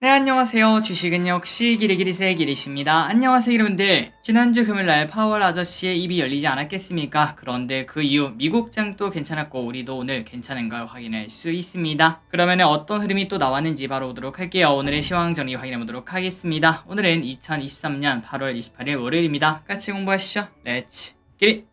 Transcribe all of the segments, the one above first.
네, 안녕하세요. 주식은 역시 기리기리세 기리십니다. 안녕하세요, 여러분들. 지난주 금요일날 파월 아저씨의 입이 열리지 않았겠습니까? 그런데 그 이후 미국장도 괜찮았고 우리도 오늘 괜찮은 걸 확인할 수 있습니다. 그러면 어떤 흐름이 또 나왔는지 바로 보도록 할게요. 오늘의 시황 정리 확인해 보도록 하겠습니다. 오늘은 2023년 8월 28일 월요일입니다. 같이 공부하시죠. 렛츠 기리!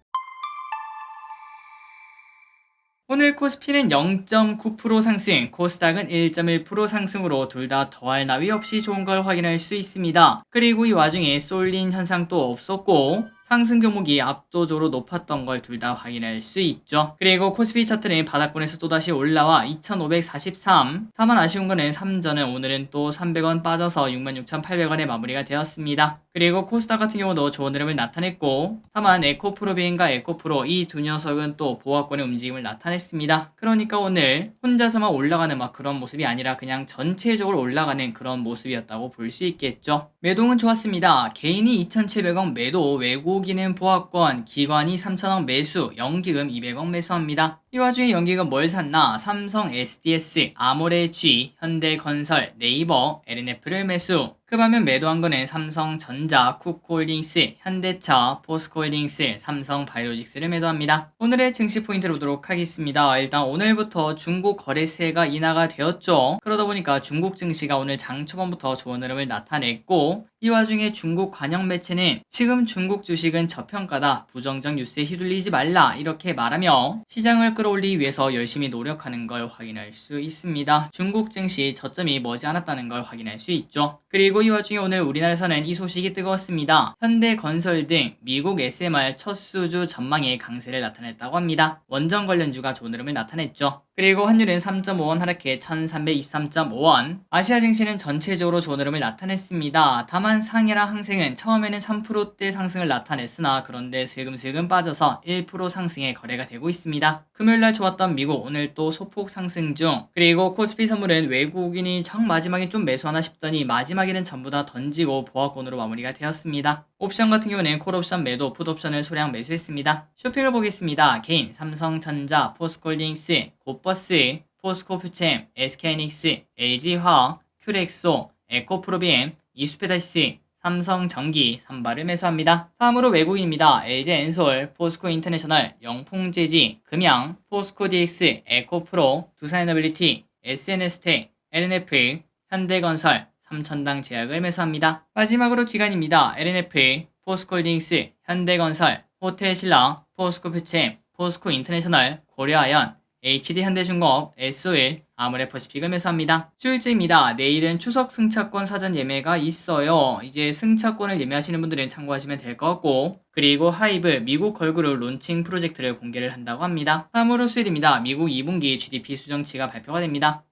오늘 코스피는 0.9% 상승, 코스닥은 1.1% 상승으로 둘 다 더할 나위 없이 좋은 걸 확인할 수 있습니다. 그리고 이 와중에 쏠린 현상도 없었고 상승 종목이 압도적으로 높았던 걸 둘 다 확인할 수 있죠. 그리고 코스피 차트는 바닥권에서 또다시 올라와 2543. 다만 아쉬운 거는 3전은 오늘은 또 300원 빠져서 66,800원에 마무리가 되었습니다. 그리고 코스닥 같은 경우도 좋은 흐름을 나타냈고 다만 에코프로비엔과 에코프로 이 두 녀석은 또 보합권의 움직임을 나타냈습니다. 그러니까 오늘 혼자서만 올라가는 막 그런 모습이 아니라 그냥 전체적으로 올라가는 그런 모습이었다고 볼 수 있겠죠. 매동은 좋았습니다. 개인이 2,700원 매도, 외국인은 보합권, 기관이 3,000원 매수, 연기금 200원 매수합니다. 이 와중에 연기금 뭘 샀나? 삼성 SDS, 아모레G, 현대건설, 네이버, LNF를 매수. 그 반면 매도한 거는 삼성전자, 쿡홀딩스, 현대차, 포스코홀딩스, 삼성바이오로직스를 매도합니다. 오늘의 증시 포인트를 보도록 하겠습니다. 일단 오늘부터 중국 거래세가 인하가 되었죠. 그러다 보니까 중국 증시가 오늘 장 초반부터 좋은 흐름을 나타냈고 이 와중에 중국 관영 매체는 지금 중국 주식은 저평가다, 부정적 뉴스에 휘둘리지 말라 이렇게 말하며 시장을 끌어올리기 위해서 열심히 노력하는 걸 확인할 수 있습니다. 중국 증시 저점이 머지않았다는 걸 확인할 수 있죠. 그리고 이 와중에 오늘 우리나라에서는 이 소식이 뜨거웠습니다. 현대건설 등 미국 SMR 첫 수주 전망에 강세를 나타냈다고 합니다. 원전 관련주가 좋은 흐름을 나타냈죠. 그리고 환율은 3.5원 하락해 1323.5원. 아시아 증시는 전체적으로 좋은 흐름을 나타냈습니다. 다만 상해랑 항생은 처음에는 3%대 상승을 나타냈으나 그런데 슬금슬금 빠져서 1% 상승에 거래가 되고 있습니다. 금요일날 좋았던 미국 오늘 또 소폭 상승 중. 그리고 코스피 선물은 외국인이 정 마지막에 좀 매수하나 싶더니 마지막에는 전부 다 던지고 보합권으로 마무리가 되었습니다. 옵션 같은 경우는 콜옵션 매도, 풋옵션을 소량 매수했습니다. 쇼핑을 보겠습니다. 개인, 삼성전자, 포스코홀딩스, 고버스, 포스코퓨챔, SK하이닉스, LG화학, 큐렉소, 에코프로비엠, 이수페다시스, 삼성전기, 삼바를 매수합니다. 다음으로 외국인입니다. LG엔솔, 포스코인터내셔널, 영풍재지, 금양, 포스코DX, 에코프로, 두산에너빌리티, SNS텍, LNF, 현대건설, 삼천당 제약을 매수합니다. 마지막으로 기관입니다. LNF, 포스코홀딩스, 현대건설, 호텔신라, 포스코퓨챔, 포스코인터내셔널, 고려아연, HD현대중공업, S-오일, 아모레퍼시픽을 매수합니다. 휴일째입니다. 내일은 추석 승차권 사전 예매가 있어요. 이제 승차권을 예매하시는 분들은 참고하시면 될 것 같고 그리고 하이브 미국 걸그룹 론칭 프로젝트를 공개를 한다고 합니다. 다음으로 수요일입니다. 미국 2분기 GDP 수정치가 발표가 됩니다.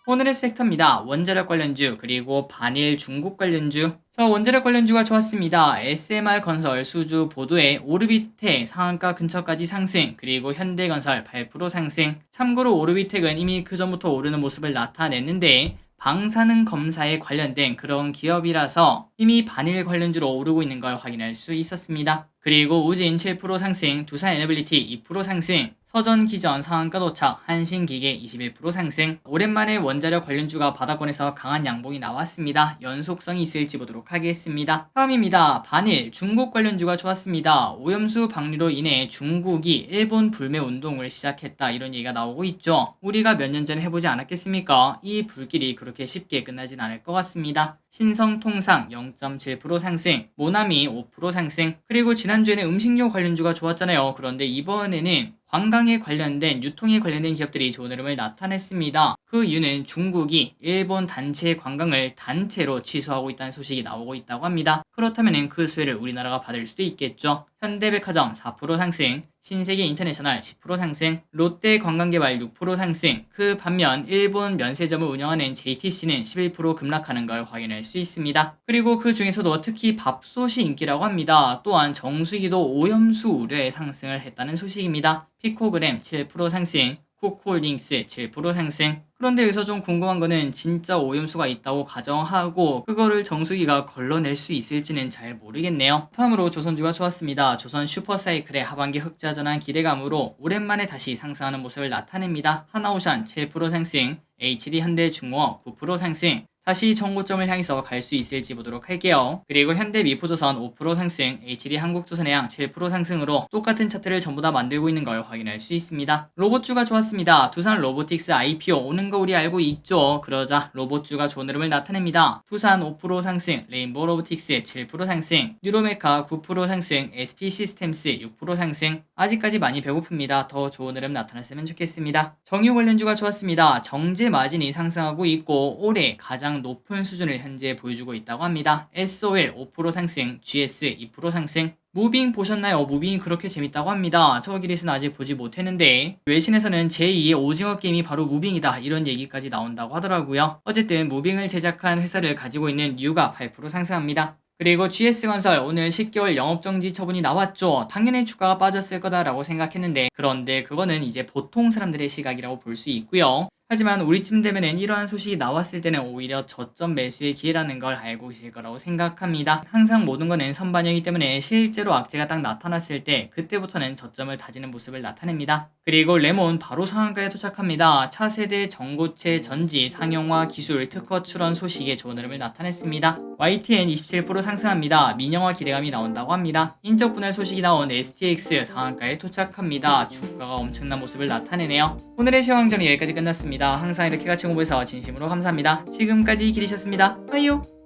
오늘의 섹터입니다. 원자력 관련주 그리고 반일 중국 관련주. 원자력 관련주가 좋았습니다. SMR 건설 수주 보도에 오르비텍 상한가 근처까지 상승, 그리고 현대건설 8% 상승. 참고로 오르비텍은 이미 그 전부터 오르는 모습을 나타냈는데 방사능 검사에 관련된 그런 기업이라서 이미 반일 관련주로 오르고 있는 걸 확인할 수 있었습니다. 그리고 우진 7% 상승, 두산에너빌리티 2% 상승, 서전기전 상한가 도착, 한신기계 21% 상승. 오랜만에 원자력 관련주가 바닥권에서 강한 양봉이 나왔습니다. 연속성이 있을지 보도록 하겠습니다. 다음입니다. 반일 중국 관련주가 좋았습니다. 오염수 방류로 인해 중국이 일본 불매 운동을 시작했다 이런 얘기가 나오고 있죠. 우리가 몇 년 전에 해보지 않았겠습니까? 이 불길이 그렇게 쉽게 끝나진 않을 것 같습니다. 신성통상 0.7% 상승, 모나미 5% 상승. 그리고 지난주에는 음식료 관련주가 좋았잖아요. 그런데 이번에는 관광에 관련된 유통에 관련된 기업들이 좋은 흐름을 나타냈습니다. 그 이유는 중국이 일본 단체 관광을 단체로 취소하고 있다는 소식이 나오고 있다고 합니다. 그렇다면 그 수혜를 우리나라가 받을 수도 있겠죠. 현대백화점 4% 상승, 신세계인터내셔널 10% 상승, 롯데관광개발 6% 상승. 그 반면 일본 면세점을 운영하는 JTC는 11% 급락하는 걸 확인할 수 있습니다. 그리고 그 중에서도 특히 밥솥이 인기라고 합니다. 또한 정수기도 오염수 우려에 상승을 했다는 소식입니다. 피코그램 7% 상승, 쿡홀딩스 7% 상승. 그런데 여기서 좀 궁금한 거는 진짜 오염수가 있다고 가정하고 그거를 정수기가 걸러낼 수 있을지는 잘 모르겠네요. 다음으로 조선주가 좋았습니다. 조선 슈퍼사이클의 하반기 흑자 전환 기대감으로 오랜만에 다시 상승하는 모습을 나타냅니다. 하나오션 7% 상승, HD 현대중공업 9% 상승. 다시 정고점을 향해서 갈 수 있을지 보도록 할게요. 그리고 현대미포조선 5% 상승, HD 한국조선해양 7% 상승으로 똑같은 차트를 전부 다 만들고 있는 걸 확인할 수 있습니다. 로봇주가 좋았습니다. 두산 로보틱스 IPO 오는 거 우리 알고 있죠. 그러자 로봇주가 좋은 흐름을 나타냅니다. 두산 5% 상승, 레인보우 로보틱스 7% 상승, 뉴로메카 9% 상승, SP 시스템스 6% 상승. 아직까지 많이 배고픕니다. 더 좋은 흐름 나타났으면 좋겠습니다. 정유 관련주가 좋았습니다. 정제 마진이 상승하고 있고 올해 가장 높은 수준을 현재 보여주고 있다고 합니다. SOL 5% 상승, GS 2% 상승. 무빙 보셨나요? 무빙이 그렇게 재밌다고 합니다. 저 길에서는 아직 보지 못했는데 외신에서는 제2의 오징어 게임이 바로 무빙이다 이런 얘기까지 나온다고 하더라고요. 어쨌든 무빙을 제작한 회사를 가지고 있는 뉴가 8% 상승합니다. 그리고 GS건설 오늘 10개월 영업정지 처분이 나왔죠. 당연히 주가가 빠졌을 거다라고 생각했는데 그런데 그거는 이제 보통 사람들의 시각이라고 볼 수 있고요. 하지만 우리쯤 되면은 이러한 소식이 나왔을 때는 오히려 저점 매수의 기회라는 걸 알고 계실 거라고 생각합니다. 항상 모든 거는 선반영이기 때문에 실제로 악재가 딱 나타났을 때 그때부터는 저점을 다지는 모습을 나타냅니다. 그리고 레몬 바로 상한가에 도착합니다. 차세대 전고체 전지 상용화 기술 특허 출원 소식에 좋은 흐름을 나타냈습니다. YTN 27% 상승합니다. 민영화 기대감이 나온다고 합니다. 인적 분할 소식이 나온 STX 상한가에 도착합니다. 주가가 엄청난 모습을 나타내네요. 오늘의 시황전이 여기까지 끝났습니다. 항상 이렇게 같이 공부해서 진심으로 감사합니다. 지금까지 기리셨습니다. 빠이요.